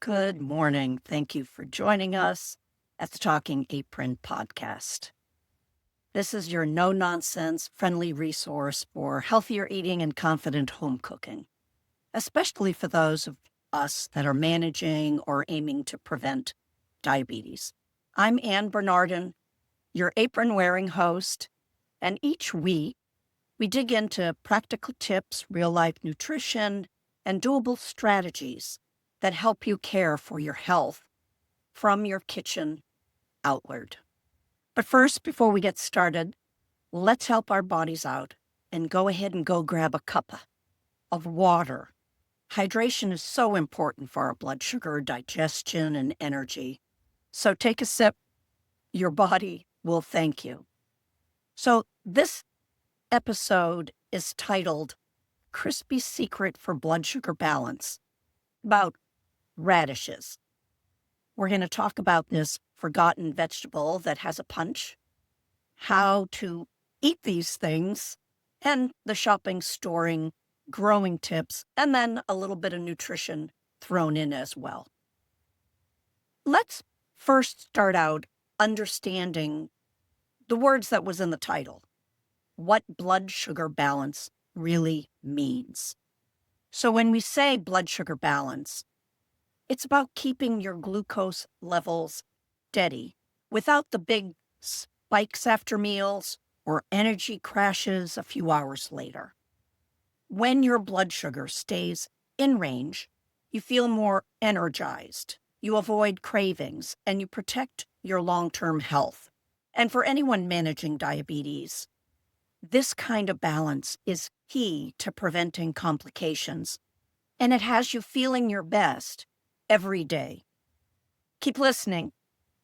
Good morning. Thank you for joining us at the Talking Apron podcast. This is your no-nonsense, friendly resource for healthier eating and confident home cooking, especially for those of us that are managing or aiming to prevent diabetes. I'm Ann Bernardin, your apron-wearing host, and each week we dig into practical tips, real-life nutrition, and doable strategies that help you care for your health from your kitchen outward. But first, before we get started, let's help our bodies out and go ahead and go grab a cup of water. Hydration is so important for our blood sugar, digestion, and energy. So take a sip. Your body will thank you. So this episode is titled Crispy Secret for Blood Sugar Balance, about radishes. We're going to talk about this forgotten vegetable that has a punch, how to eat these things, and the shopping, storing, growing tips, and then a little bit of nutrition thrown in as well. Let's first start out understanding the words that was in the title, what blood sugar balance really means. So when we say blood sugar balance, it's about keeping your glucose levels steady without the big spikes after meals or energy crashes a few hours later. When your blood sugar stays in range, you feel more energized, you avoid cravings, and you protect your long-term health. And for anyone managing diabetes, this kind of balance is key to preventing complications, and it has you feeling your best every day. Keep listening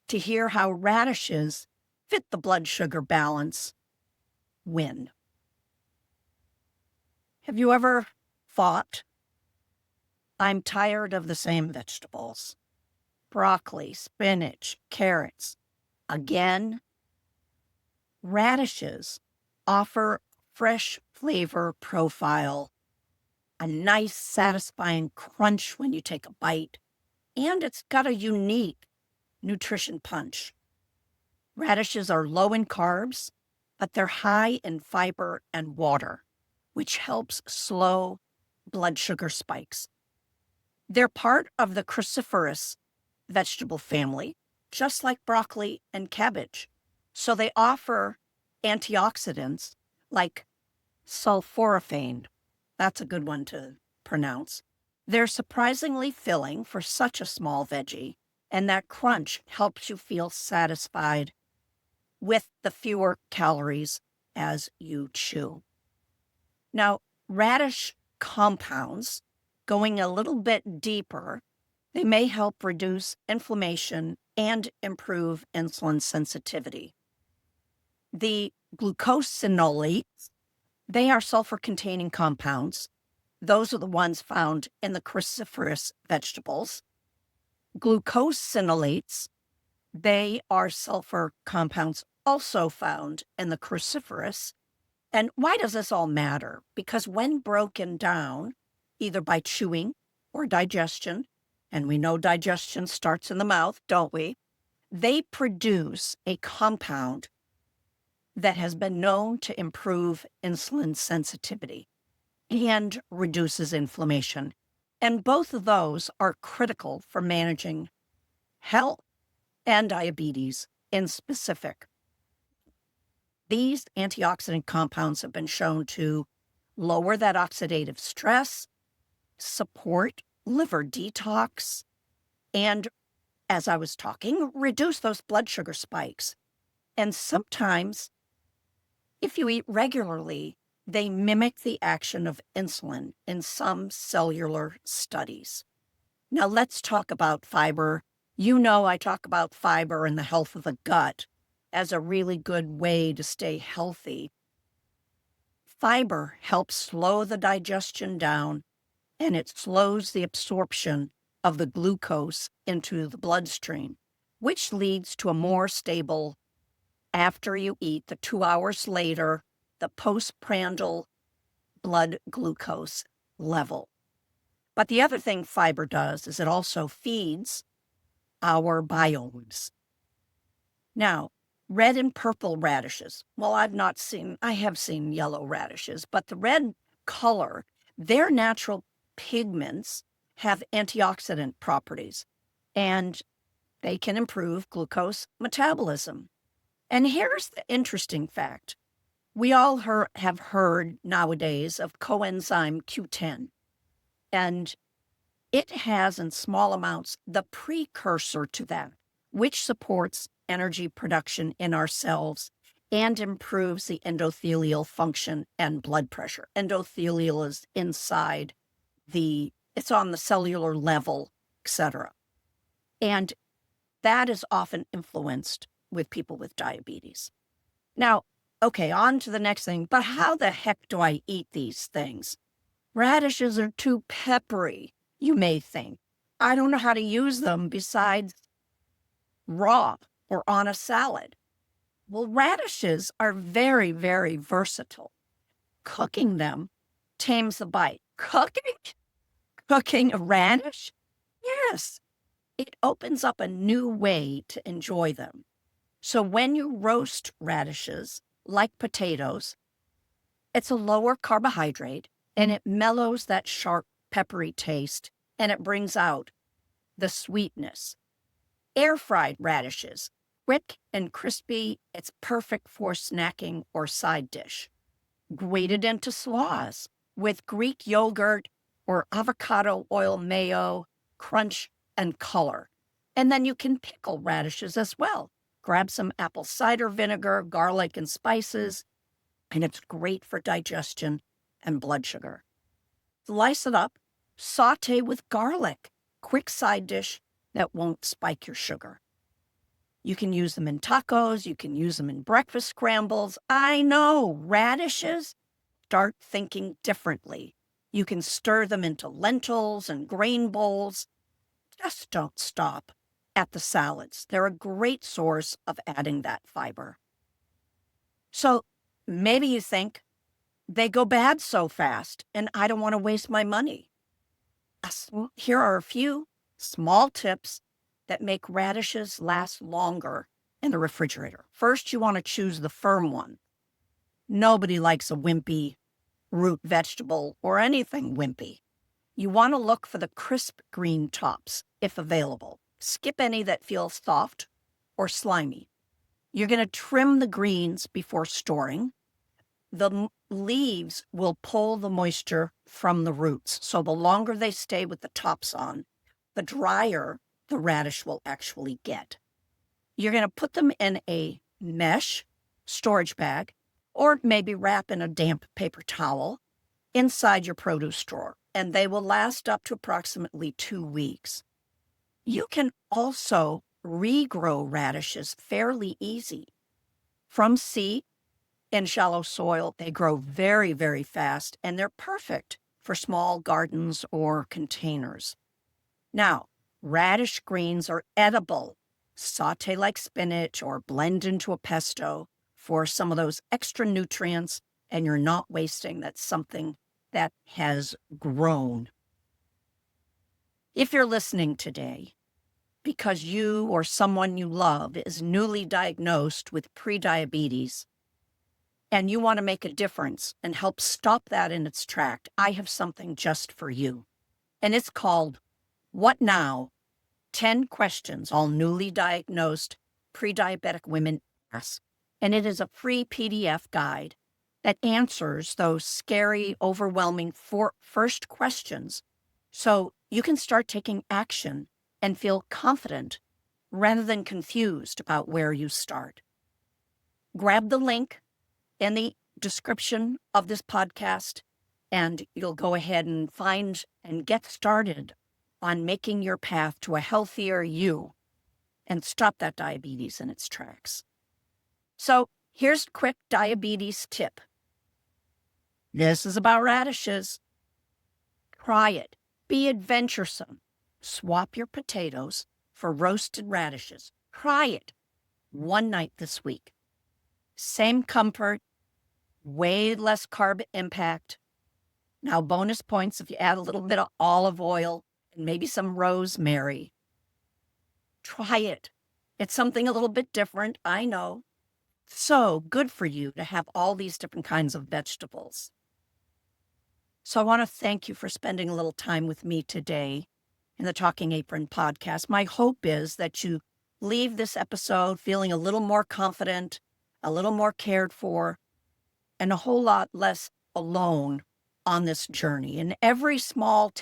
to hear how radishes fit the blood sugar balance when. Have you ever thought, I'm tired of the same vegetables? Broccoli, spinach, carrots. Again, radishes offer fresh flavor profile, a nice satisfying crunch when you take a bite, and it's got a unique nutrition punch. Radishes are low in carbs, but they're high in fiber and water, which helps slow blood sugar spikes. They're part of the cruciferous vegetable family, just like broccoli and cabbage. So they offer antioxidants like sulforaphane. That's a good one to pronounce. They're surprisingly filling for such a small veggie, and that crunch helps you feel satisfied with the fewer calories as you chew. Now, radish compounds, going a little bit deeper, they may help reduce inflammation and improve insulin sensitivity. The glucosinolates, they are sulfur-containing compounds. Those are the ones found in the cruciferous vegetables. Glucosinolates, they are sulfur compounds also found in the cruciferous. And why does this all matter? Because when broken down, either by chewing or digestion, and we know digestion starts in the mouth, don't we? They produce a compound that has been known to improve insulin sensitivity and reduces inflammation. And both of those are critical for managing health and diabetes in specific. These antioxidant compounds have been shown to lower that oxidative stress, support liver detox, and, as I was talking, reduce those blood sugar spikes. And sometimes, if you eat regularly, they mimic the action of insulin in some cellular studies. Now let's talk about fiber. You know I talk about fiber and the health of the gut as a really good way to stay healthy. Fiber helps slow the digestion down, and it slows the absorption of the glucose into the bloodstream, which leads to a more stable, after you eat, the 2 hours later, the postprandial blood glucose level. But the other thing fiber does is it also feeds our biomes. Now, red and purple radishes. Well, I have seen yellow radishes, but the red color, their natural pigments have antioxidant properties, and they can improve glucose metabolism. And here's the interesting fact. We all have heard nowadays of coenzyme Q10, and it has in small amounts the precursor to that, which supports energy production in our cells and improves the endothelial function and blood pressure. Endothelial is inside it's on the cellular level, etc. And that is often influenced with people with diabetes. Now, okay, on to the next thing. But how the heck do I eat these things? Radishes are too peppery, you may think. I don't know how to use them besides raw or on a salad. Well, radishes are very, very versatile. Cooking them tames the bite. Cooking a radish? Yes, it opens up a new way to enjoy them. So when you roast radishes, like potatoes, it's a lower carbohydrate and it mellows that sharp, peppery taste and it brings out the sweetness. Air-fried radishes, quick and crispy, it's perfect for snacking or side dish. Grated into slaws with Greek yogurt or avocado oil mayo, crunch and color. And then you can pickle radishes as well. Grab some apple cider vinegar, garlic, and spices, and it's great for digestion and blood sugar. Slice it up, saute with garlic. Quick side dish that won't spike your sugar. You can use them in tacos. You can use them in breakfast scrambles. I know, radishes, start thinking differently. You can stir them into lentils and grain bowls. Just don't stop at the salads. They're a great source of adding that fiber. So maybe you think, they go bad so fast and I don't want to waste my money. Here are a few small tips that make radishes last longer in the refrigerator. First, you want to choose the firm one. Nobody likes a wimpy root vegetable or anything wimpy. You want to look for the crisp green tops, if available. Skip any that feel soft or slimy. You're going to trim the greens before storing. The leaves will pull the moisture from the roots. So the longer they stay with the tops on, the drier the radish will actually get. You're going to put them in a mesh storage bag or maybe wrap in a damp paper towel inside your produce drawer, and they will last up to approximately 2 weeks. You can also regrow radishes fairly easy. From seed in shallow soil, they grow very, very fast, and they're perfect for small gardens or containers. Now, radish greens are edible. Saute like spinach or blend into a pesto for some of those extra nutrients, and you're not wasting that something that has grown. If you're listening today because you or someone you love is newly diagnosed with prediabetes, and you want to make a difference and help stop that in its track, I have something just for you. And it's called What Now? 10 Questions All Newly Diagnosed Pre-Diabetic Women Ask. And it is a free PDF guide that answers those scary, overwhelming first questions so you can start taking action and feel confident rather than confused about where you start. Grab the link in the description of this podcast, and you'll go ahead and find and get started on making your path to a healthier you and stop that diabetes in its tracks. So here's a quick diabetes tip. This is about radishes. Try it. Be adventuresome. Swap your potatoes for roasted radishes. Try it one night this week. Same comfort, way less carb impact. Now, bonus points if you add a little bit of olive oil and maybe some rosemary. Try it. It's something a little bit different, I know. So good for you to have all these different kinds of vegetables. So I want to thank you for spending a little time with me today in the Talking Apron podcast. My hope is that you leave this episode feeling a little more confident, a little more cared for, and a whole lot less alone on this journey. And every small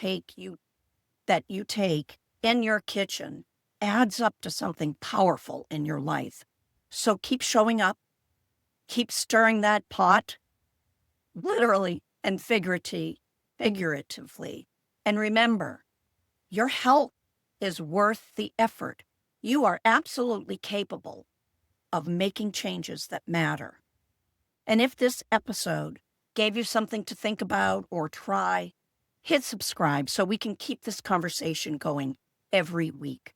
that you take in your kitchen adds up to something powerful in your life. So keep showing up, keep stirring that pot, literally and figuratively. And remember, your health is worth the effort. You are absolutely capable of making changes that matter. And if this episode gave you something to think about or try, hit subscribe so we can keep this conversation going every week.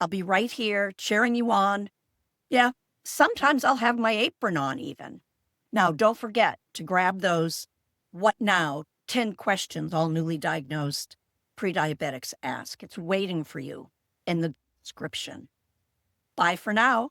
I'll be right here cheering you on. Yeah, sometimes I'll have my apron on even. Now, don't forget to grab those What Now 10 questions all newly diagnosed pre-diabetics ask. It's waiting for you in the description. Bye for now.